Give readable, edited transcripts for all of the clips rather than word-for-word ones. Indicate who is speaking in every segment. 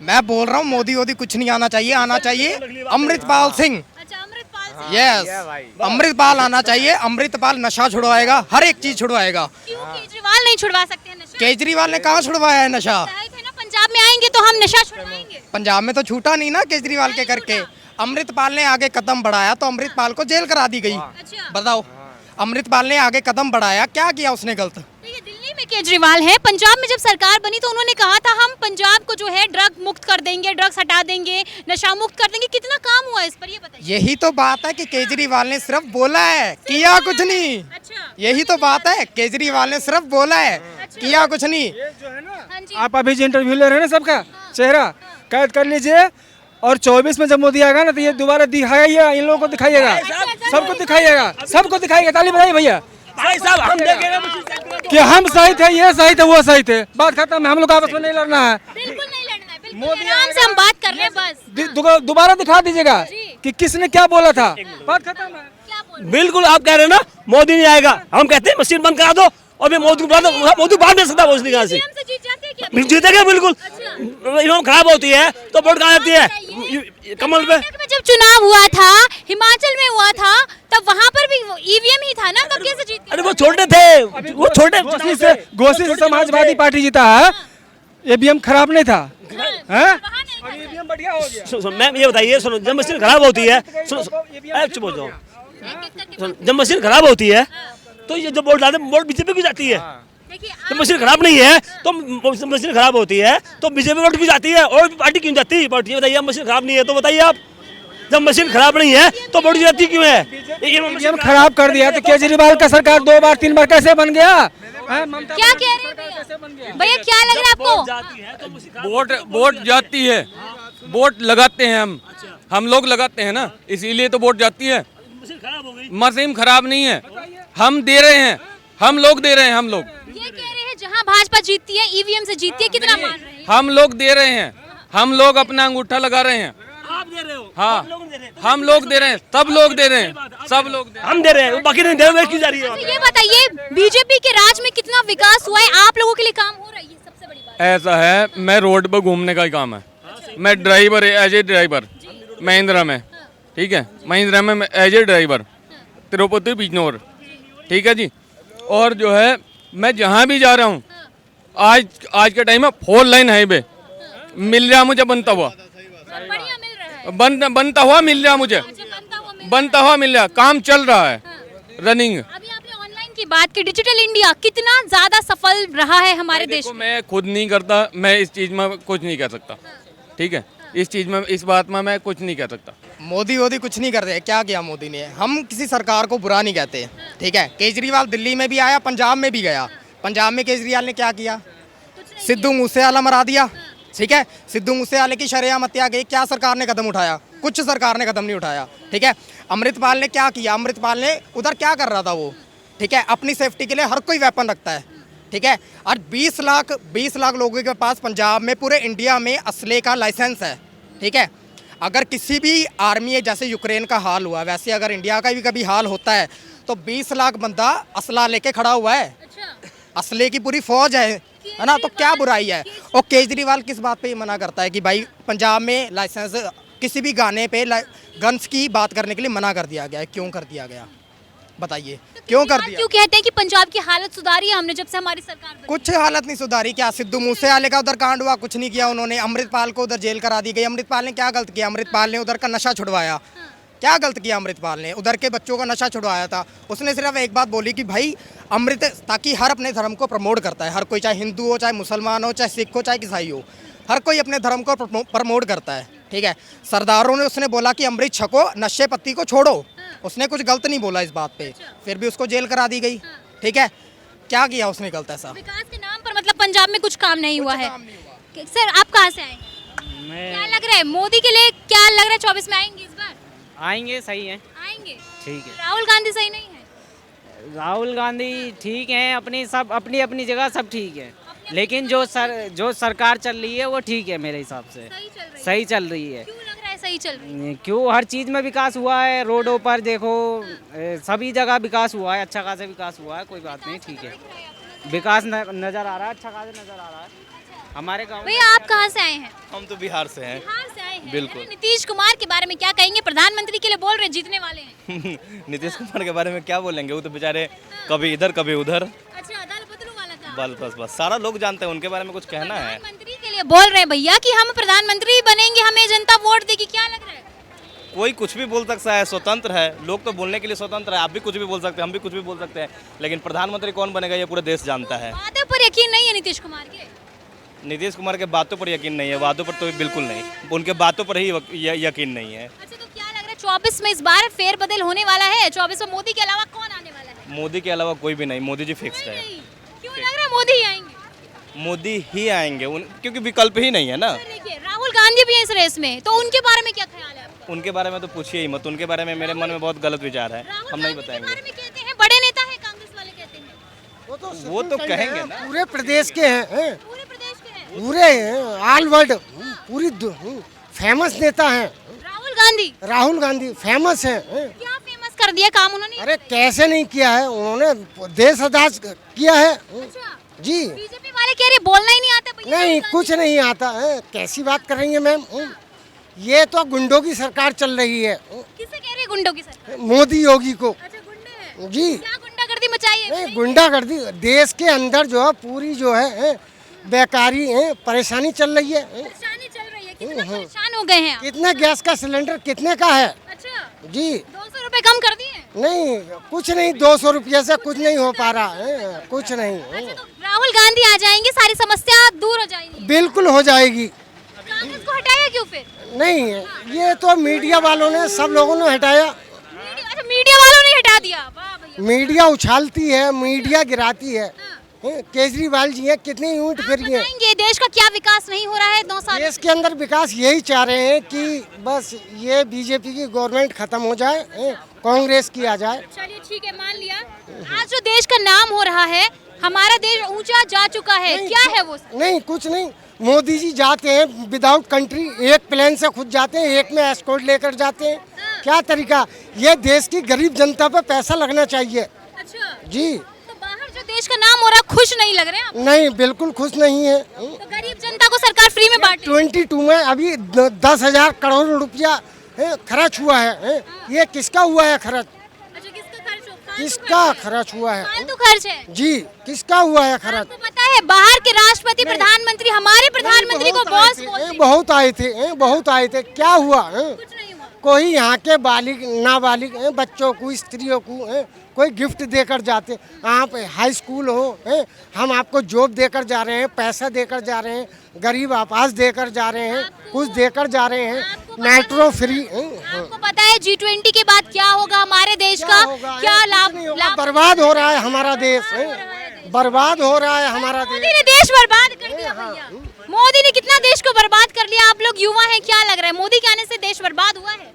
Speaker 1: मैं बोल रहा हूँ मोदी वोदी कुछ नहीं आना चाहिए, आना चाहिए अमृतपाल सिंह।
Speaker 2: अच्छा, अमृतपाल सिंह।
Speaker 1: यस, अमृतपाल आना चाहिए। अमृतपाल नशा छुड़वाएगा, हर एक चीज छुड़वाएगा।
Speaker 2: क्यों केजरीवाल नहीं छुड़वा सकते हैं नशा?
Speaker 1: केजरीवाल ने कहाँ छुड़वाया है नशा?
Speaker 2: कहे थे ना पंजाब में आएंगे तो हम नशा छुड़वाएंगे।
Speaker 1: पंजाब में तो छूटा नहीं ना केजरीवाल के करके। अमृतपाल ने आगे कदम बढ़ाया तो अमृतपाल को जेल करा दी गई।
Speaker 2: अच्छा,
Speaker 1: बताओ, अमृतपाल ने आगे कदम बढ़ाया, क्या किया उसने गलत?
Speaker 2: देखिए दिल्ली में केजरीवाल है, पंजाब में जब सरकार बनी तो उन्होंने कहा था हम पंजाब को जो है ड्रग मुक्त कर देंगे, ड्रग्स हटा देंगे, नशा मुक्त कर देंगे। कितना काम हुआ इस पर, ये बताइए।
Speaker 1: यही तो बात है कि केजरीवाल ने सिर्फ बोला है, किया कुछ नहीं।
Speaker 2: अच्छा,
Speaker 1: यही तो बात है, केजरीवाल ने सिर्फ बोला है, किया कुछ नहीं।
Speaker 2: हाँ जी।
Speaker 3: आप अभी जो इंटरव्यू ले रहे हैं ना, सबका चेहरा कैद कर लीजिए और 24 में जब मोदी आएगा ना तो ये दोबारा दिखाइएगा, इन लोगों को दिखाइएगा, सबको दिखाइएगा, सबको दिखाइएगा। ताली बजाइए भैया।
Speaker 4: भाई साहब हम देखेंगे
Speaker 3: कि हम सही थे, ये सही थे, वो सही थे, बात खत्म है। हम लोग आपस में नहीं लड़ना है।
Speaker 2: बिल्कुल नहीं लड़ना है, बिल्कुल आराम से हम बात कर रहे हैं बस।
Speaker 3: दोबारा दिखा दीजिएगा कि किसने क्या बोला था, बात खत्म है।
Speaker 2: क्या बोल
Speaker 4: बिल्कुल आप कह रहे हैं ना मोदी नहीं आएगा, हम कहते हैं मशीन बंद करा दो और मोदी मोदी बात नहीं सकता पहुंचने कहाँ से
Speaker 2: हम से जीत जाते हैं क्या?
Speaker 4: जीतेगा बिल्कुल। इमाम खराब होती है तो वोट कहाँ जाती है? कमल पे।
Speaker 2: कर्नाटक में जब चुनाव हुआ था, हिमाचल में हुआ था, तब वहाँ पर भी ईवीएम ही था ना, तब कैसे जीत गए?
Speaker 4: अरे वो छोटे थे, वो छोटे
Speaker 3: घोषित से समाजवादी पार्टी जीता है, ईवीएम खराब नहीं था, हैं? ईवीएम बढ़िया हो गया।
Speaker 4: मैम ये बताइए, सुनो, जब मशीन खराब होती है, सुनो चुप हो जाओ, जब मशीन खराब होती है तो ये जब वोट डालते वोट बीजेपी की जाती है।
Speaker 2: देखिए
Speaker 4: तो मशीन खराब नहीं है तो मशीन खराब होती है तो बीजेपी वोट क्यों जाती है और पार्टी क्यों जाती है? पार्टी बताइए, अब मशीन खराब नहीं है तो बताइए आप, जब मशीन खराब नहीं है तो वोट जाती क्यों है?
Speaker 3: ईवीएम खराब कर दिया तो केजरीवाल का सरकार 2 बार 3 बार कैसे बन गया?
Speaker 2: क्या कह रहे हैं भैया, क्या लग रहा है आपको?
Speaker 5: वोट जाती है, वोट लगाते हैं हम लोग लगाते हैं ना, इसीलिए तो वोट जाती है। मशीन खराब नहीं है, हम दे रहे हैं, हम लोग दे रहे हैं, हम लोग
Speaker 2: ये कह रहे हैं जहां भाजपा जीतती है ईवीएम से जीतती है, कितना मान रहे हैं?
Speaker 5: हम लोग दे रहे हैं, हम लोग अपना अंगूठा लगा रहे हैं।
Speaker 4: आप दे रहे हो?
Speaker 5: हाँ, हम लोग दे रहे हैं, सब लोग दे रहे हैं, सब लोग दे रहे हैं।
Speaker 4: हम दे रहे हैं, बाकी नहीं दे रहे, क्यों जा रही है?
Speaker 2: तो ये बताइए बीजेपी के राज में कितना विकास हुआ है, आप लोगों के लिए काम हो रहा है, ये सबसे बड़ी बात।
Speaker 5: ऐसा है, मैं रोड पर घूमने का ही काम है, मैं driver, as a driver Mahindra में, ठीक है, महिंद्रा में as a driver Tirupati Bijnor, ठीक है जी। और जो है मैं जहाँ भी जा रहा हूँ, आज के टाइम में 4 लाइन हाईवे मिल रहा मुझे, बनता हुआ
Speaker 2: बढ़िया मिल रहा है।
Speaker 5: बनता हुआ मिल रहा मुझे, बनता हुआ मिल रहा, काम चल रहा है, रनिंग।
Speaker 2: अभी आपने ऑनलाइन की बात की, डिजिटल इंडिया कितना ज्यादा सफल रहा है हमारे देश में।
Speaker 5: मैं खुद नहीं करता, मैं इस चीज में कुछ नहीं कह सकता, ठीक है, इस चीज में, इस बात में मैं कुछ नहीं कह सकता।
Speaker 1: मोदी वोदी कुछ नहीं कर रहे, क्या किया मोदी ने? हम किसी सरकार को बुरा नहीं कहते, ठीक है। केजरीवाल दिल्ली में भी आया, पंजाब में भी गया। पंजाब में केजरीवाल ने क्या किया? सिद्धू मूसेवाला मरा दिया, ठीक है। सिद्धू मूसेवाले की शरेआम हत्या गई, क्या सरकार ने कदम उठाया? कुछ सरकार ने कदम नहीं उठाया, ठीक है। अमृतपाल ने क्या किया? अमृतपाल ने उधर क्या कर रहा था वो, ठीक है, अपनी सेफ्टी के लिए हर कोई वेपन रखता है, ठीक है। और 20 लाख लोगों के पास पंजाब में, पूरे इंडिया में असले का लाइसेंस है, ठीक है। अगर किसी भी आर्मी है, जैसे यूक्रेन का हाल हुआ, वैसे अगर इंडिया का भी कभी हाल होता है तो 20 लाख बंदा असला लेके खड़ा हुआ है, असले की पूरी फौज है ना, तो क्या बुराई है? और केजरीवाल किस बात पे ये मना करता है कि भाई पंजाब में लाइसेंस, किसी भी गाने पे गन्स की बात करने के लिए मना कर दिया गया है? क्यों कर दिया गया, बताइए, क्यों कर दिया?
Speaker 2: क्यों कहते हैं कि पंजाब की हालत सुधारी है हमने जब से हमारी सरकार बनी?
Speaker 1: कुछ हालत नहीं सुधारी। क्या सिद्धू मूसेवाले का उधर कांड हुआ? कुछ नहीं किया उन्होंने। अमृतपाल को उधर जेल करा दी गई। अमृतपाल ने क्या गलत किया? अमृतपाल ने उधर का नशा छुड़वाया। क्या गलत किया अमृतपाल ने? उधर के बच्चों का नशा छुड़वाया था। उसने सिर्फ एक बात बोली कि भाई अमृत, ताकि हर अपने धर्म को प्रमोट करता है, हर कोई, चाहे हिंदू हो, चाहे मुसलमान हो, चाहे सिख हो, चाहे ईसाई हो, हर कोई अपने धर्म को प्रमोट करता है, ठीक है। सरदारों ने उसने बोला कि अमृत छको, नशे पत्ती को छोड़ो, उसने कुछ गलत नहीं बोला इस बात पे, फिर भी उसको जेल करा दी गई, ठीक है। क्या किया उसने गलत ऐसा?
Speaker 2: विकास के नाम पर मतलब पंजाब में कुछ काम नहीं हुआ है। सर आप कहाँ से आए? क्या लग रहा है मोदी के लिए, क्या लग रहा है 24 में आएंगे इस बार?
Speaker 6: आएंगे, सही है,
Speaker 2: आएंगे,
Speaker 6: ठीक है।
Speaker 2: राहुल गांधी सही नहीं है?
Speaker 6: राहुल गांधी ठीक है, अपनी अपनी जगह सब ठीक है, लेकिन जो सरकार चल रही है वो ठीक है मेरे हिसाब से, सही चल रही है।
Speaker 2: क्यों लग रहा है सही चल रही है?
Speaker 6: क्यों, हर चीज़ में विकास हुआ है, रोडों पर देखो, सभी जगह विकास हुआ है, अच्छा खासा विकास हुआ है, कोई बात नहीं, ठीक है, विकास नज़र आ रहा है, अच्छा खासा नज़र आ रहा है। हमारे गांव
Speaker 2: भैया आप कहाँ से आए हैं?
Speaker 7: हम तो बिहार से हैं।
Speaker 2: बिहार से आए हैं।
Speaker 7: बिल्कुल।
Speaker 2: अरे, नीतीश कुमार के बारे में क्या कहेंगे? प्रधानमंत्री के लिए बोल रहे जीतने वाले हैं।
Speaker 7: नीतीश कुमार के बारे में क्या बोलेंगे, वो तो बेचारे कभी इधर कभी उधर।
Speaker 2: अच्छा, दल बदलू वाला था।
Speaker 7: बस बस बस सारा लोग जानते हैं, उनके बारे में कुछ कहना है।
Speaker 2: प्रधानमंत्री के लिए बोल रहे हैं भैया कि हम प्रधानमंत्री बनेंगे, हमें जनता वोट देगी, क्या लग रहा है?
Speaker 7: कोई कुछ भी बोल सकता है, स्वतंत्र है, लोग तो बोलने के लिए स्वतंत्र है। आप भी कुछ भी बोल सकते हैं, हम भी कुछ भी बोल सकते हैं, लेकिन प्रधानमंत्री कौन बनेगा ये पूरा देश जानता है।
Speaker 2: वादे पर यकीन नहीं है नीतीश कुमार के?
Speaker 7: नीतीश कुमार के बातों पर यकीन नहीं है, वादों पर तो बिल्कुल नहीं, उनके बातों पर ही यकीन नहीं है।
Speaker 2: अच्छा, तो क्या लग रहा है 24 में इस बार फेरबदल होने वाला है? 24 में मोदी के अलावा कौन आने वाला है?
Speaker 7: मोदी के अलावा कोई भी नहीं, मोदी जी फिक्स्ड है।
Speaker 2: नहीं। क्यों लग रहा है मोदी ही आएंगे?
Speaker 7: मोदी ही आएंगे, क्योंकि विकल्प ही नहीं है ना।
Speaker 2: सर, देखिए राहुल गांधी भी है इस रेस में, तो उनके बारे में क्या ख्याल है आपका?
Speaker 7: उनके बारे में तो पूछिए ही मत, उनके बारे में मेरे मन में बहुत गलत विचार है,
Speaker 2: राहुल
Speaker 7: हम नहीं
Speaker 2: गांधी के
Speaker 7: बताएंगे।
Speaker 2: बारे में कहते हैं बड़े नेता है, कांग्रेस वाले कहते हैं
Speaker 7: वो तो कहेंगे ना।
Speaker 8: पूरे प्रदेश के हैं,
Speaker 2: पूरे प्रदेश के हैं।
Speaker 8: पूरे ऑल वर्ल्ड पूरी फेमस नेता हैं। राहुल गांधी फेमस हैं।
Speaker 2: क्या फेमस कर दिया काम उन्होंने?
Speaker 8: अरे कैसे नहीं किया है, उन्होंने देश आजाद किया है।
Speaker 2: अच्छा,
Speaker 8: जी
Speaker 2: बीजेपी वाले कह रहे बोलना ही नहीं आता भैया।
Speaker 8: नहीं,
Speaker 2: राहुल
Speaker 8: कुछ नहीं आता है। कैसी बात कर रही है मैम? ये तो गुंडों की सरकार चल रही है।
Speaker 2: गांधी। किसे कह रहे हैं गुंडों की सरकार?
Speaker 8: मोदी योगी को।
Speaker 2: अच्छा, गुंडे हैं।
Speaker 8: जी
Speaker 2: क्या गुंडागर्दी मचाई है?
Speaker 8: नहीं, गुंडागर्दी देश के अंदर जो है पूरी जो है बेकारी है, परेशानी चल रही है।
Speaker 2: परेशानी चल रही है, कितना परेशान हो गए हैं आप?
Speaker 8: कितना गैस का सिलेंडर कितने का है?
Speaker 2: अच्छा,
Speaker 8: जी
Speaker 2: 200 रुपए कम कर दिए?
Speaker 8: नहीं, कुछ नहीं, 200 रुपये से कुछ नहीं हो पा रहा है, कुछ नहीं।
Speaker 2: अच्छा, तो राहुल गांधी आ जाएंगे, सारी समस्या दूर हो जाएगी।
Speaker 8: बिल्कुल हो जाएगी।
Speaker 2: कांग्रेस को हटाया क्यों फिर?
Speaker 8: नहीं, ये तो मीडिया वालों ने, सब लोगों ने हटाया।
Speaker 2: अच्छा, मीडिया वालों ने हटा दिया। वाह भैया।
Speaker 8: मीडिया उछालती है, मीडिया गिराती है। केजरीवाल जी हैं, कितनी ऊँट फिरी हैं।
Speaker 2: बताएंगे देश का क्या विकास नहीं हो रहा है 2 साल?
Speaker 8: देश के अंदर विकास यही चाह रहे हैं कि बस ये बीजेपी की गवर्नमेंट खत्म हो जाए, कांग्रेस की आ जाए।
Speaker 2: चलिए ठीक है, मान लिया। आज जो देश का नाम हो रहा है, हमारा देश ऊंचा जा चुका है, क्या है वो?
Speaker 8: नहीं, कुछ नहीं। मोदी जी जाते हैं विदाउट कंट्री, एक प्लेन से खुद जाते हैं, एक में एस्कॉर्ट लेकर जाते हैं। क्या तरीका? ये देश की गरीब जनता पे पैसा लगना चाहिए।
Speaker 2: अच्छा,
Speaker 8: जी
Speaker 2: तो बाहर जो देश का नाम हो रहा है, खुश नहीं लग रहे हैं आप?
Speaker 8: नहीं, बिल्कुल खुश नहीं है।
Speaker 2: तो गरीब जनता को सरकार फ्री में बांट रही है।
Speaker 8: 22 में अभी 10,000 करोड़ रुपया खर्च हुआ है। ये किसका हुआ है खर्च?
Speaker 2: अच्छा, किसका खर्च हो?
Speaker 8: किसका खर्च हुआ है?
Speaker 2: फालतू खर्च है।
Speaker 8: जी, किसका हुआ है खर्च?
Speaker 2: आपको पता है बाहर के राष्ट्रपति, प्रधानमंत्री हमारे प्रधानमंत्री को बॉस बोलते हैं।
Speaker 8: बहुत आए थे, बहुत आए थे। क्या हुआ?
Speaker 2: कुछ नहीं हुआ।
Speaker 8: कोई यहाँ के बालिग नाबालिग बच्चों को, स्त्रियों को कोई गिफ्ट देकर जाते। आप हाई स्कूल हो, हम आपको जॉब देकर जा रहे हैं, पैसा देकर जा रहे हैं, गरीब आवास देकर जा रहे हैं, कुछ देकर जा रहे हैं, मेट्रो फ्री।
Speaker 2: आपको पता है G20 के बाद क्या होगा हमारे देश का? क्या लाभ?
Speaker 8: बर्बाद हो रहा है हमारा देश, बर्बाद हो रहा है हमारा देश।
Speaker 2: मोदी ने देश बर्बाद कर दिया भैया। मोदी ने कितना देश को बर्बाद कर लिया। आप लोग युवा हैं, क्या लग रहा है मोदी के आने से देश बर्बाद हुआ है?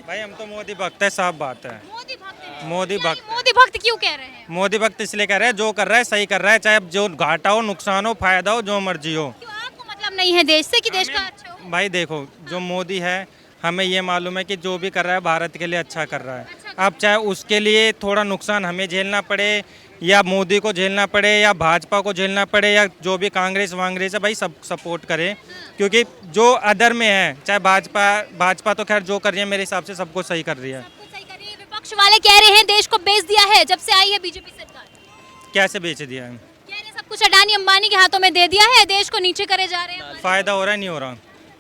Speaker 3: भाई हम तो मोदी भक्त है, साफ बात है।
Speaker 2: मोदी भक्त हैं।
Speaker 3: मोदी
Speaker 2: क्या ये
Speaker 3: भक्त।
Speaker 2: मोदी भक्त क्यों कह रहे हैं?
Speaker 3: मोदी भक्त इसलिए कह रहे हैं, जो कर रहा है सही कर रहा है, चाहे जो घाटा हो, नुकसान हो, फायदा हो, जो मर्जी हो।
Speaker 2: क्यों आपको मतलब नहीं है देश से कि देश का अच्छा हो?
Speaker 3: भाई देखो, जो मोदी है हमें ये मालूम है कि जो भी कर रहा है भारत के लिए अच्छा कर रहा है। अब चाहे उसके लिए थोड़ा नुकसान हमें झेलना पड़े, या मोदी को झेलना पड़े, या भाजपा को झेलना पड़े, या जो भी कांग्रेस वांग्रेस है, भाई सब सपोर्ट करें। क्योंकि जो अदर में है, चाहे भाजपा तो खैर जो कर रही है मेरे हिसाब से सबको सही कर रही है।
Speaker 2: सबको सही कर रही है। विपक्ष वाले कह रहे हैं देश को बेच दिया है जब से आई है बीजेपी सरकार।
Speaker 3: कैसे बेच दिया है?
Speaker 2: कह रहे हैं सब कुछ अडानी अंबानी के हाथों में दे दिया है, देश को नीचे करे जा रहे हैं।
Speaker 3: फायदा हो रहा है, नहीं हो रहा?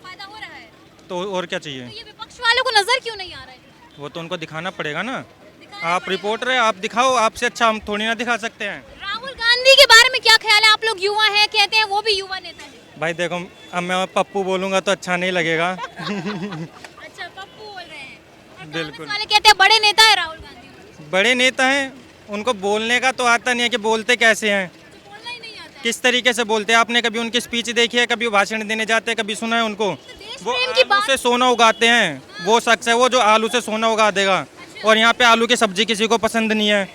Speaker 2: फायदा हो रहा है।
Speaker 3: तो और क्या
Speaker 2: तो
Speaker 3: चाहिए?
Speaker 2: ये विपक्ष वालों को नजर क्यों नहीं आ रहा है?
Speaker 3: वो तो उनको दिखाना पड़ेगा ना। आप रिपोर्टर है, आप दिखाओ, आपसे अच्छा हम थोड़ी ना दिखा सकते हैं।
Speaker 2: राहुल गांधी के बारे में क्या ख्याल है? आप लोग युवा हैं, कहते हैं वो भी युवा नेता है।
Speaker 3: भाई देखो, अब मैं पप्पू बोलूँगा तो अच्छा नहीं लगेगा।
Speaker 2: अच्छा, पप्पू बोल रहे हैं। और
Speaker 3: बिल्कुल।
Speaker 2: कांग्रेस वाले कहते हैं बड़े नेता है राहुल गांधी।
Speaker 3: बड़े नेता हैं, उनको बोलने का तो आता नहीं है कि बोलते कैसे हैं,
Speaker 2: तो बोलना ही नहीं आता है।
Speaker 3: किस तरीके से बोलते हैं। आपने कभी उनकी स्पीच देखी है? कभी वो भाषण देने जाते हैं, कभी सुना है उनको?
Speaker 2: देश
Speaker 3: वो
Speaker 2: प्रेम की
Speaker 3: आलू
Speaker 2: बात।
Speaker 3: से सोना उगाते हैं, वो शख्स है वो जो आलू से सोना उगा देगा। और यहाँ पे आलू की सब्जी किसी को पसंद नहीं है।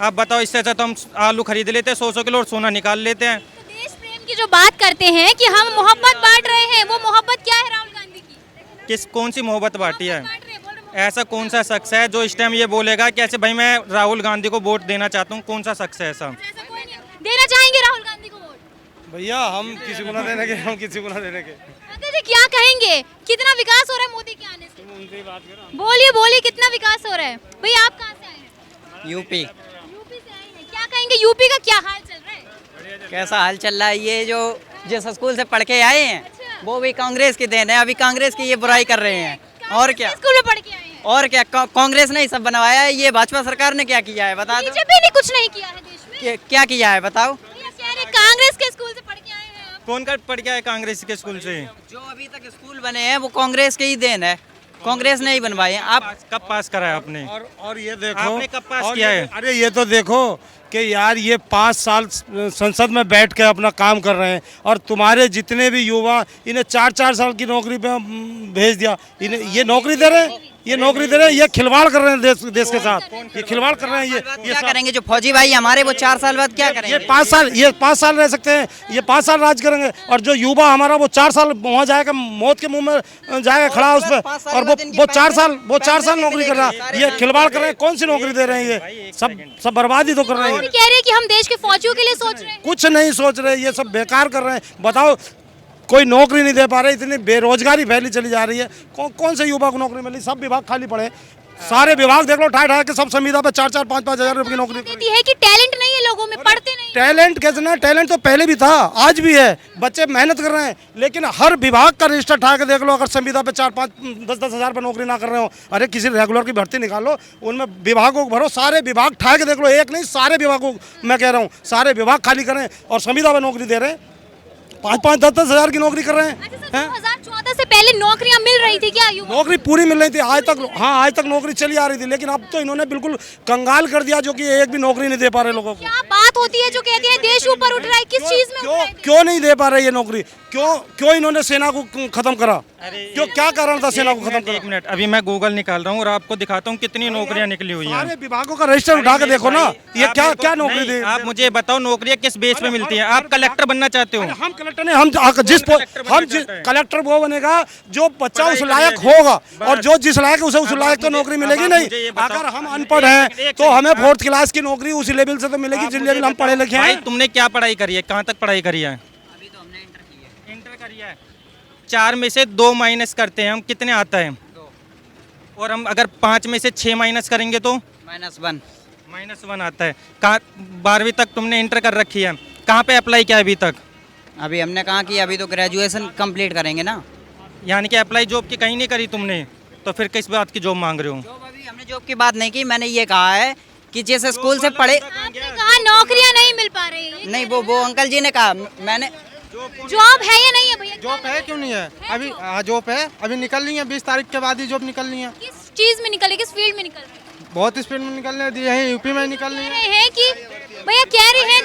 Speaker 3: आप बताओ, इससे अच्छा तो हम आलू खरीद लेते हैं 100 किलो और सोना निकाल लेते हैं।
Speaker 2: तो देश प्रेम की जो बात करते हैं कि हम मोहब्बत बांट रहे हैं, वो मोहब्बत क्या है राहुल गांधी की?
Speaker 3: कौन सी मोहब्बत बांटी है?
Speaker 2: बांट रहे हैं, बोल रहे हैं।
Speaker 3: ऐसा कौन सा शख्स है जो इस टाइम ये बोलेगा कि ऐसे भाई मैं राहुल गांधी को वोट देना चाहता हूँ? कौन सा शख्स है ऐसा?
Speaker 2: ऐसा कोई नहीं है। देना चाहेंगे राहुल गांधी को वोट?
Speaker 9: भैया हम किसी को ना देने के, हम किसी को ना देने के।
Speaker 2: अंकल जी क्या कहेंगे, कितना विकास हो रहा है मोदी के आने से? बोलिए बोलिए, कितना विकास हो रहा है? भैया आप कहाँ से आए हैं?
Speaker 6: यूपी।
Speaker 2: यूपी से आए हैं, क्या कहेंगे यूपी का क्या हाल चल रहा है?
Speaker 6: कैसा हाल चल रहा है? ये जो जिस स्कूल से पढ़ के आए हैं वो भी कांग्रेस की देन है। अभी कांग्रेस की ये बुराई कर रहे हैं। और क्या
Speaker 2: स्कूल में पढ़ के आए हैं?
Speaker 6: और क्या, कांग्रेस ने ही सब बनवाया है। ये भाजपा सरकार ने क्या किया है बता दो।
Speaker 2: बीजेपी ने कुछ नहीं किया है देश में।
Speaker 6: क्या किया है बताओ।
Speaker 2: भैया कह रहे कांग्रेस के स्कूल से पढ़ के आए हैं आप।
Speaker 3: कौन का पढ़ के आए कांग्रेस के स्कूल से?
Speaker 6: जो अभी तक स्कूल बने हैं वो कांग्रेस के ही देन है। कांग्रेस ने ही बनवाए हैं। आप
Speaker 3: कब पास कराया आपने?
Speaker 9: और ये देखो,
Speaker 3: आपने कब पास
Speaker 9: और
Speaker 3: किया
Speaker 9: ये-
Speaker 3: है?
Speaker 9: अरे ये तो देखो कि यार ये 5 साल संसद में बैठ के अपना काम कर रहे हैं और तुम्हारे जितने भी युवा, इन्हें 4-4 साल की नौकरी पे भेज दिया। इन्हें ये नौकरी दे रहे हैं, ये नौकरी दे रहे हैं, ये खिलवाड़ कर रहे हैं देश के साथ। ये खिलवाड़ कर रहे हैं। ये
Speaker 6: क्या करेंगे जो फौजी भाई हमारे, वो 4 साल बाद क्या
Speaker 9: ये
Speaker 6: करेंगे?
Speaker 9: 5 साल रह सकते हैं, ये 5 साल राज करेंगे। और जो युवा हमारा वो 4 साल वहाँ जाएगा, मौत के मुंह में जाएगा खड़ा उस पर, और वो 4 साल नौकरी कर रहा है। ये खिलवाड़ कर रहे हैं। कौन सी नौकरी दे रहे हैं? ये सब बर्बादी तो कर रहे
Speaker 2: मोदी
Speaker 9: हैं।
Speaker 2: कह रहे हैं कि हम देश के फौजियों के लिए सोच रहे हैं।
Speaker 9: कुछ नहीं सोच रहे, ये सब बेकार कर रहे हैं। बताओ, कोई नौकरी नहीं दे पा रहे, इतनी बेरोजगारी फैली चली जा रही है। कौन से युवा को नौकरी मिली? सब विभाग खाली पड़े। सारे विभाग देख लो, ठा के सब संविदा पे 4-4, 5-5 हजार रुपए की नौकरी।
Speaker 2: देती है कि टैलेंट नहीं है लोगों में, पढ़ते नहीं।
Speaker 9: टैलेंट कैसे ना, टैलेंट तो पहले भी था, आज भी है। बच्चे मेहनत कर रहे हैं, लेकिन हर विभाग का रजिस्टर ठा के देख लो, अगर संविदा पे 4-5, 10-10 हजार पर नौकरी ना कर रहे हो, अरे किसी रेगुलर की भर्ती निकालो, उनमें विभागों को भरो। सारे विभाग ठा के देख लो, एक नहीं सारे विभागों, मैं कह रहा हूँ सारे विभाग खाली करें और संविदा पे नौकरी दे रहे हैं। 5-5, 10-10 हजार की नौकरी कर रहे हैं।
Speaker 2: अच्छा सर, 2014 से पहले नौकरियां मिल रही थी क्या युवा?
Speaker 9: नौकरी पूरी मिल रही थी आज तक। हाँ, आज तक नौकरी चली आ रही थी, लेकिन अब तो इन्होंने बिल्कुल कंगाल कर दिया, जो कि एक भी नौकरी नहीं दे पा रहे लोगों को।
Speaker 2: क्या बात होती है जो कहते हैं देश ऊपर उठ रहा है, किस चीज में उठ रहा है?
Speaker 9: क्यों नहीं दे पा रहे ये नौकरी? क्यों इन्होंने सेना को खत्म करा? क्यों, क्या कारण था सेना को खत्म
Speaker 3: एक
Speaker 9: करा?
Speaker 3: मिनट, अभी मैं गूगल निकाल रहा हूँ और आपको दिखाता हूँ कितनी नौकरियाँ निकली हुई हैं।
Speaker 9: सारे विभागों का रजिस्टर उठा के देखो ना, ये
Speaker 3: आप
Speaker 9: क्या
Speaker 3: मेरे को-
Speaker 9: क्या नौकरी
Speaker 3: नहीं,
Speaker 9: दे।
Speaker 3: आप मुझे बताओ नौकरियाँ किस बेस पे मिलती हैं? आप कलेक्टर बनना चाहते हो?
Speaker 9: हम कलेक्टर नहीं, हम कलेक्टर वो बनेगा जो बच्चा उस लायक होगा, और जो जिस लायक उसे उस लायक तो नौकरी मिलेगी नहीं। अगर हम अनपढ़ हैं तो हमें 4th क्लास की नौकरी उसी लेवल से तो मिलेगी जिस लेवल हम पढ़े लिखे
Speaker 3: भाई
Speaker 9: हैं।
Speaker 3: तुमने क्या पढ़ाई करी है? कहाँ तक पढ़ाई करी है?
Speaker 6: अभी तो हमने इंटर की है।
Speaker 3: इंटर करी है। 4 में से 2 माइनस करते हैं हम, कितने आता है?
Speaker 6: 2
Speaker 3: और हम अगर 5 में से 6 माइनस करेंगे तो
Speaker 6: -1।
Speaker 3: -1 आता है। कहाँ 12वीं तक तुमने इंटर कर रखी है, कहाँ पे अप्लाई किया अभी तक?
Speaker 6: अभी हमने कहा कि अभी तो ग्रेजुएशन कंप्लीट करेंगे ना।
Speaker 3: यानी कि अप्लाई जॉब की कहीं नहीं करी तुमने, तो फिर किस बात की जॉब मांग रहे हो?
Speaker 6: जॉब अभी हमने जॉब की बात नहीं की। मैंने ये कहा है कि जिस स्कूल से पढ़े,
Speaker 2: आपने कहा नौकरियां नहीं मिल पा रही है।
Speaker 6: नहीं वो अंकल जी ने कहा। मैंने
Speaker 2: जॉब है या नहीं है भैया?
Speaker 10: जॉब है, क्यों नहीं है? अभी जॉब है, अभी निकलनी है। 20 तारीख के बाद ही जॉब निकलनी है।
Speaker 2: किस चीज में निकल रही है, किस फील्ड में निकल रही है?
Speaker 10: बहुत स्पीड में निकलने दी है, यूपी में निकलनी
Speaker 2: कह
Speaker 10: है।
Speaker 2: रहे हैं कि भैया कह रहे हैं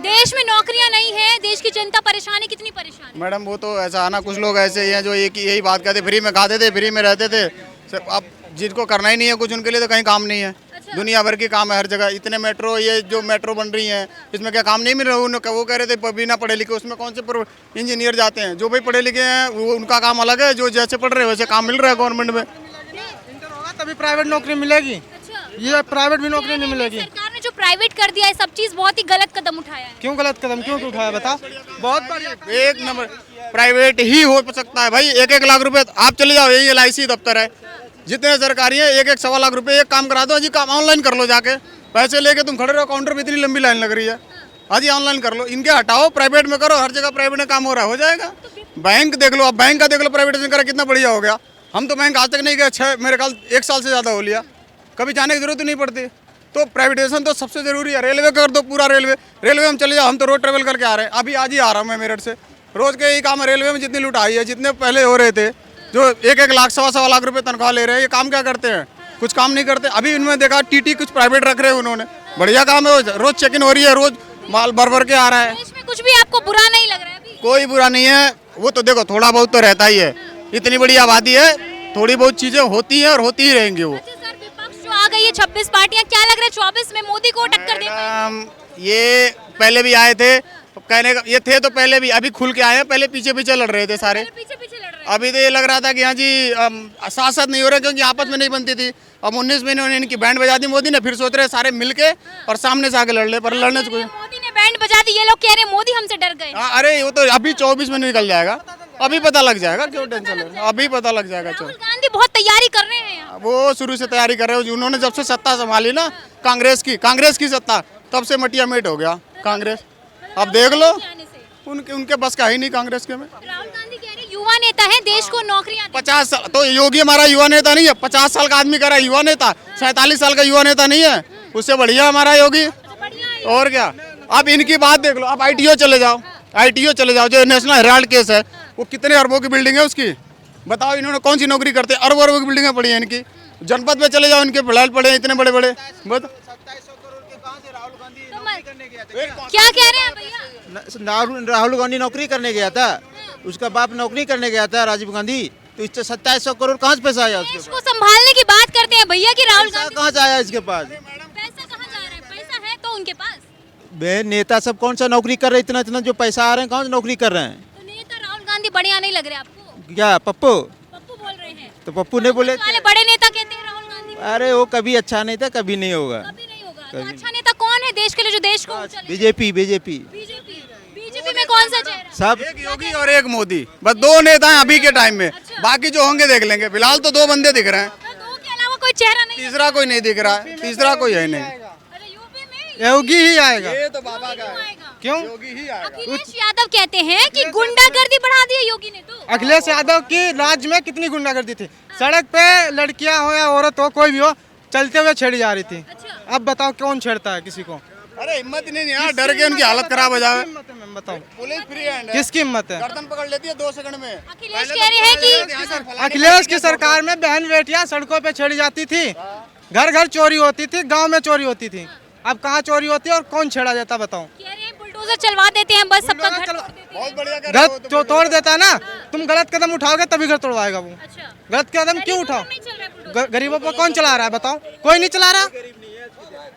Speaker 2: देश में नौकरियां नहीं है, देश की जनता परेशान है। कितनी परेशान है?
Speaker 11: मैडम वो तो ऐसा है ना, कुछ लोग ऐसे ही हैं जो यही बात कहते, फ्री में खाते थे, फ्री में रहते थे। अब जिनको करना ही नहीं है कुछ, उनके लिए तो कहीं काम नहीं है। दुनिया भर की काम है हर जगह। इतने मेट्रो, ये जो मेट्रो बन रही हैं, इसमें क्या काम नहीं मिल रहा? वो कह रहे थे बिना पढ़े लिखे, उसमें कौन से इंजीनियर जाते हैं? जो भाई पढ़े लिखे हैं वो उनका काम अलग है, जो जैसे पढ़ रहे हैं वैसे काम मिल रहा है गवर्नमेंट में।
Speaker 10: इंटर होगा तभी प्राइवेट नौकरी मिलेगी, ये प्राइवेट भी नौकरी नहीं मिलेगी।
Speaker 2: सरकार ने जो प्राइवेट कर दिया है सब चीज, बहुत ही गलत कदम उठाया है।
Speaker 10: क्यों गलत कदम क्यों उठाया बता? बहुत बढ़िया,
Speaker 11: एक नंबर प्राइवेट ही हो सकता है भाई। 1-1 लाख रुपए आप चले जाओ, यही LIC दफ्तर है, जितने सरकारी है 1-1 लाख रुपए एक काम करा दो जी, काम ऑनलाइन कर लो जाके। पैसे लेके तुम खड़े रहो काउंटर पे, इतनी लंबी लाइन लग रही है। हाँ जी, ऑनलाइन कर लो, इनके हटाओ, प्राइवेट में करो। हर जगह प्राइवेट में काम हो रहा है, हो जाएगा। बैंक देख लो, अब बैंक का देख लो, प्राइवेटाइजेशन करा कितना बढ़िया हो गया। हम तो बैंक आज तक नहीं गए, मेरे ख्याल 1 साल से ज़्यादा हो लिया, कभी जाने की जरूरत ही नहीं पड़ती। तो प्राइवेटाइजेशन तो सबसे ज़रूरी है। रेलवे कर दो, पूरा रेलवे हम चले जाओ, हम तो रोड ट्रेवल करके आ रहे हैं। अभी आज ही आ रहा हूँ मैं मेरठ से। रोज़ के यही काम है। रेलवे में जितनी लुटाई है, जितने पहले हो रहे थे, जो 1-1 लाख 1.25 लाख रुपए तनख्वाह ले रहे हैं, ये काम क्या करते हैं? कुछ काम नहीं करते। अभी इनमें देखा TT कुछ प्राइवेट रख रहे हैं उन्होंने, बढ़िया काम है। रोज चेक इन हो रही है, रोज माल भर के आ रहा है।
Speaker 2: देश में कुछ भी आपको बुरा नहीं लग रहा है अभी?
Speaker 11: कोई बुरा नहीं है, वो तो देखो थोड़ा बहुत तो रहता ही है। इतनी बड़ी आबादी है, थोड़ी बहुत चीजें होती हैं और होती ही रहेंगी। वो
Speaker 2: अच्छा सर, विपक्ष जो आ गई है 26 पार्टियां, क्या लग रहा है 24 में मोदी को टक्कर दे पाएंगे?
Speaker 11: ये पहले भी आए थे, कहने का ये थे तो पहले भी, अभी खुल के आए हैं। पहले पीछे पीछे लड़ रहे थे सारे,
Speaker 2: पीछे पीछे लड़ रहे हैं।
Speaker 11: अभी तो ये लग रहा था कि हाँ जी साथ साथ नहीं हो रहे, क्योंकि आपस में नहीं बनती थी। अब 19 में इन्होंने इनकी बैंड बजा दी मोदी ने, फिर सोच रहे सारे मिलके और सामने से आके लड़ ले, पर लड़ने से कोई
Speaker 2: मोदी ने बैंड बजा दी, ये लोग कह रहे हैं मोदी हमसे डर गए।
Speaker 11: हाँ, अरे वो तो अभी 24 में निकल जाएगा, अभी पता लग जाएगा, क्यों टेंशन है, अभी पता लग जाएगा।
Speaker 2: राहुल गांधी बहुत तैयारी कर रहे हैं यहाँ।
Speaker 11: वो शुरू से तैयारी कर रहे हो, उन्होंने जब से सत्ता संभाली ना कांग्रेस की सत्ता, तब से मटिया मेट हो गया कांग्रेस। अब देख लो, उनके बस का ही नहीं कांग्रेस के में।
Speaker 2: राहुल गांधी कह रहे हैं युवा नेता है, देश को नौकरियां
Speaker 11: 50 साल तो योगी हमारा युवा नेता नहीं है, 50 साल का आदमी कह रहा है युवा नेता, 47 साल का युवा नेता नहीं है, उससे बढ़िया हमारा योगी। और क्या, अब इनकी बात देख लो, अब ITO चले जाओ, ITO चले जाओ, जो नेशनल हेराल्ड केस है, वो कितने अरबों की बिल्डिंग है उसकी, बताओ इन्होंने कौन सी नौकरी करते हैं, अरबों की बिल्डिंगें पड़ी हैं इनकी। जनपद में चले जाओ, इनके फ्लैट पड़े हैं इतने बड़े बड़े।
Speaker 2: क्या कह रहे हैं भैया?
Speaker 12: राहुल गांधी नौकरी करने गया था, उसका बाप नौकरी करने गया था राजीव गांधी, तो इससे 2700 करोड़ कहाँ से पैसा आया उसके
Speaker 2: देश को संभालने की बात करते हैं भैया कि राहुल गांधी
Speaker 12: कहाँ से आया इसके पास?
Speaker 2: पैसा कहाँ जा रहा है? पैसा है तो उनके पास।
Speaker 12: बे नेता सब कौन सा नौकरी कर रहे, इतना इतना जो पैसा आ रहे हैं, कौन सा नौकरी कर रहे हैं?
Speaker 2: तो नेता राहुल गांधी बढ़िया नहीं लग रहे आपको?
Speaker 12: क्या पप्पू
Speaker 2: पप्पू बोल रहे हैं,
Speaker 12: तो पप्पू ने बोले
Speaker 2: वाले बड़े नेता कहते हैं राहुल गांधी।
Speaker 12: अरे वो कभी अच्छा नहीं था, कभी नहीं होगा।
Speaker 2: कभी नहीं होगा। तो अच्छा नेता कौन है देश के लिए, जो देश को ऊंचा ले?
Speaker 12: बीजेपी
Speaker 2: बीजेपी में कौन सा चेहरा?
Speaker 12: सब
Speaker 11: एक योगी और एक मोदी, बस दो नेता हैं अभी के टाइम में, बाकी जो होंगे देख लेंगे। फिलहाल तो 2 बंदे दिख रहे हैं,
Speaker 2: दो के अलावा कोई चेहरा नहीं।
Speaker 11: तीसरा कोई नहीं दिख रहा है, तीसरा कोई है नहीं।
Speaker 2: अरे यूपी में
Speaker 10: योगी ही आएगा।
Speaker 11: ये तो बाबा का है,
Speaker 10: क्यों?
Speaker 11: योगी ही आएगा।
Speaker 2: अखिलेश यादव कहते हैं कि गुंडागर्दी बढ़ा दी है योगी ने। तो
Speaker 10: अखिलेश यादव की राज्य में कितनी गुंडागर्दी थी, सड़क पे लड़कियां हो या औरत हो, कोई भी हो, चलते हुए छेड़ी जा रही थी। अब बताओ कौन छेड़ता है किसी को?
Speaker 11: अरे हिम्मत ही नहीं है, डर के उनकी हालत खराब हो जाए।
Speaker 10: बताओ
Speaker 11: पुलिस फ्री हैंड है,
Speaker 10: किसकी हिम्मत है?
Speaker 11: गर्दन पकड़ लेती है 2 सेकंड में।
Speaker 2: अखिलेश कह रहे हैं कि
Speaker 10: अखिलेश की सरकार में बहन बेटियां सड़कों पे छेड़ी जाती थी, घर घर चोरी होती थी, गांव में चोरी होती थी। अब कहाँ चोरी होती है और कौन छेड़ा जाता, बताओ?
Speaker 2: कह रहे हैं बुलडोजर चलवा देते हैं, बस सबका घर तोड़ देते हैं।
Speaker 11: बहुत बढ़िया कर रहे हो,
Speaker 10: गलत जो तोड़ देता है ना, तुम गलत कदम उठाओगे तभी घर तोड़वाएगा वो।
Speaker 2: अच्छा,
Speaker 10: गलत कदम क्यों उठाओ?
Speaker 2: नहीं चल रहा है बुलडोजर।
Speaker 10: गरीबों पर कौन चला रहा है, बताओ? कोई नहीं चला रहा,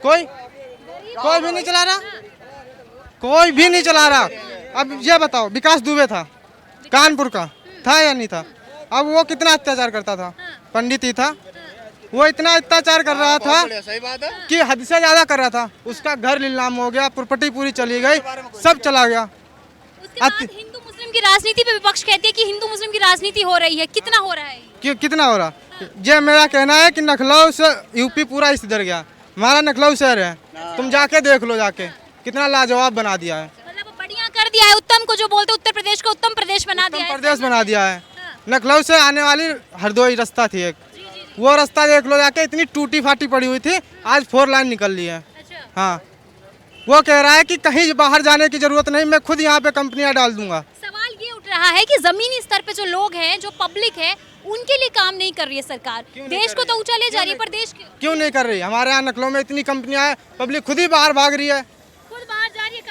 Speaker 10: कोई भी नहीं चला रहा, कोई भी नहीं चला रहा। अब ये बताओ, विकास दुबे था कानपुर का, था या नहीं था? अब वो कितना अत्याचार करता था, पंडित ही था, वो इतना अत्याचार कर रहा था
Speaker 11: सही बात है।
Speaker 10: कि हद से ज्यादा कर रहा था। उसका घर नीलाम हो गया, प्रॉपर्टी पूरी चली गई, सब चला गया।
Speaker 2: उसके बाद हिंदू मुस्लिम की राजनीति पे विपक्ष कहती है कि हिंदू मुस्लिम की राजनीति हो रही है। कितना हो रहा है?
Speaker 10: कितना हो रहा? ये मेरा कहना है कि लखनऊ से यूपी पूरा इधर गया, हमारा लखनऊ शहर है, तुम जाके देख लो, जाके कितना लाजवाब बना दिया है।
Speaker 2: मतलब बढ़िया कर दिया है, उत्तम को जो बोलते उत्तर प्रदेश को उत्तम प्रदेश बना दिया है।
Speaker 10: प्रदेश बना दिया है। लखनऊ से आने वाली हरदोई रास्ता थी एक, वो रास्ता देख लो जाके, इतनी टूटी फाटी पड़ी हुई थी, आज 4 लाइन निकल ली है। हाँ, वो कह रहा है कि कहीं बाहर जाने की जरूरत नहीं, मैं खुद यहाँ पे कंपनियां डाल दूंगा।
Speaker 2: सवाल ये उठ रहा है कि जमीनी स्तर पे जो लोग हैं, जो पब्लिक है, उनके लिए काम नहीं कर रही है सरकार। देश को तो ऊंचा ले जा रही है, पर देश
Speaker 10: क्यों नहीं कर रही? हमारे यहाँ लखनऊ में इतनी कंपनियां हैं, पब्लिक खुद ही बाहर भाग रही है,
Speaker 2: खुद बाहर जा रही है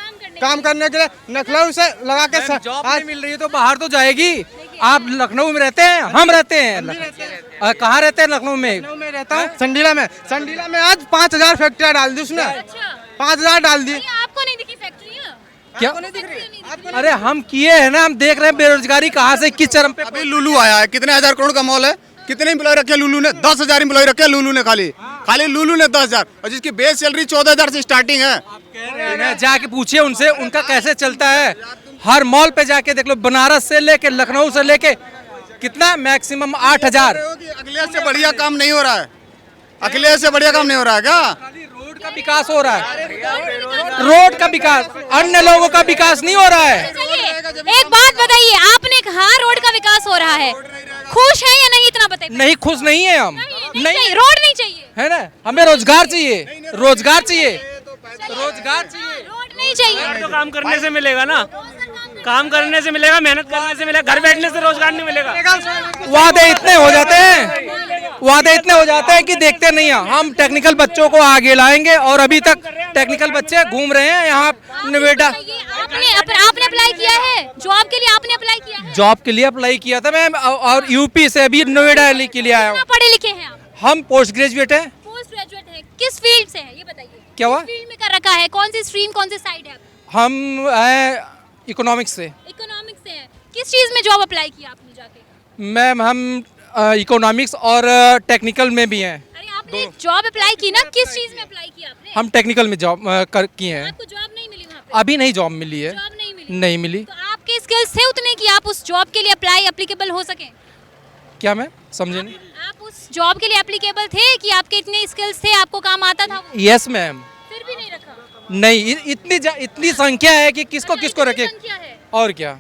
Speaker 10: काम करने के लिए। लखनऊ से लगा के
Speaker 13: जॉब नहीं मिल रही है तो बाहर तो जाएगी। आप लखनऊ में रहते हैं, हम रहते हैं, कहाँ रहते हैं? लखनऊ में।
Speaker 10: लखनऊ में रहता हूँ, संडीला में। संडीला में आज 5000 फैक्ट्रियाँ डाल दी उसने, 5000 डाल दी।
Speaker 2: आपको नहीं दिखी फैक्ट्रियाँ?
Speaker 13: क्या? अरे हम किए हैं ना, हम देख रहे हैं बेरोजगारी कहाँ से किस चरम पे।
Speaker 11: अभी लुलू आया है, कितने 1000 करोड़ का मॉल है, कितने एम्प्लॉय रखे लुलू ने? 10,000 एम्प्लॉय रखे लुलू ने, खाली लुलू ने 10,000, और जिसकी बेस सैलरी 14,000 से स्टार्टिंग है।
Speaker 13: जाके पूछिए उनसे, उनका कैसे चलता है। हर मॉल पे जाके देख लो, बनारस से लेके लखनऊ से लेके कितना मैक्सिमम 8,000।
Speaker 11: अखिलेश से बढ़िया काम नहीं हो रहा है, अखिलेश से बढ़िया काम नहीं हो रहा है क्या?
Speaker 13: रोड का विकास हो रहा है, रोड का विकास, अन्य लोगों का विकास नहीं हो रहा है।
Speaker 2: एक बात बताइए, आपने कहा रोड का विकास हो रहा है, खुश है या नहीं? इतना बताइए।
Speaker 13: नहीं, खुश नहीं है हम।
Speaker 2: नहीं, रोड नहीं चाहिए,
Speaker 13: है ना? हमें रोजगार चाहिए, रोजगार चाहिए, रोजगार चाहिए,
Speaker 2: रोड नहीं चाहिए।
Speaker 4: तो काम करने से मिलेगा ना, काम करने से मिलेगा, मेहनत करने से मिलेगा, घर बैठने से रोजगार नहीं मिलेगा।
Speaker 13: वादे इतने हो जाते हैं, वादे इतने हो जाते हैं कि देखते नहीं हैं। हम टेक्निकल बच्चों को आगे लाएंगे, और अभी तक टेक्निकल बच्चे घूम रहे हैं यहाँ नोएडा।
Speaker 2: आपने अप्लाई किया है जॉब के लिए? आपने अप्लाई किया है?
Speaker 13: जॉब के लिए अप्लाई किया था मैम, और यूपी से अभी नोएडा के लिए आया हूँ।
Speaker 2: पढ़े लिखे हैं आप?
Speaker 13: हम पोस्ट ग्रेजुएट हैं।
Speaker 2: पोस्ट ग्रेजुएट है, किस फील्ड से है ये बताइए?
Speaker 13: क्या हुआ?
Speaker 2: फील्ड में कर रखा है, कौन सी स्ट्रीम, कौन सी साइड है?
Speaker 13: हम इकोनॉमिक्स से।
Speaker 2: इकोनॉमिक्स से है। किस चीज में जॉब अप्लाई किया आपने जाके?
Speaker 13: मैम हम इकोनॉमिक्स और टेक्निकल में भी हैं।
Speaker 2: अरे आपने जॉब अप्लाई की ना, किस चीज में अप्लाई किया आपने?
Speaker 13: हम टेक्निकल में जॉब किए हैं।
Speaker 2: आपको जॉब नहीं मिली वहाँ पे?
Speaker 13: अभी नहीं जॉब मिली है,
Speaker 2: जॉब नहीं मिली?
Speaker 13: नहीं मिली।
Speaker 2: तो आपके स्किल्स थे उतने कि आप उस जॉब के लिए एप्लीकेबल हो सके?
Speaker 13: क्या मैं समझे नहीं?
Speaker 2: आप उस जॉब के लिए एप्लीकेबल थे कि आपके इतने स्किल्स थे, आपको काम आता था वो?
Speaker 13: Yes ma'am.
Speaker 2: फिर भी नहीं रखा?
Speaker 13: नहीं, इतनी संख्या है कि किसको किसको रखे,
Speaker 2: संख्या है।
Speaker 13: और क्या।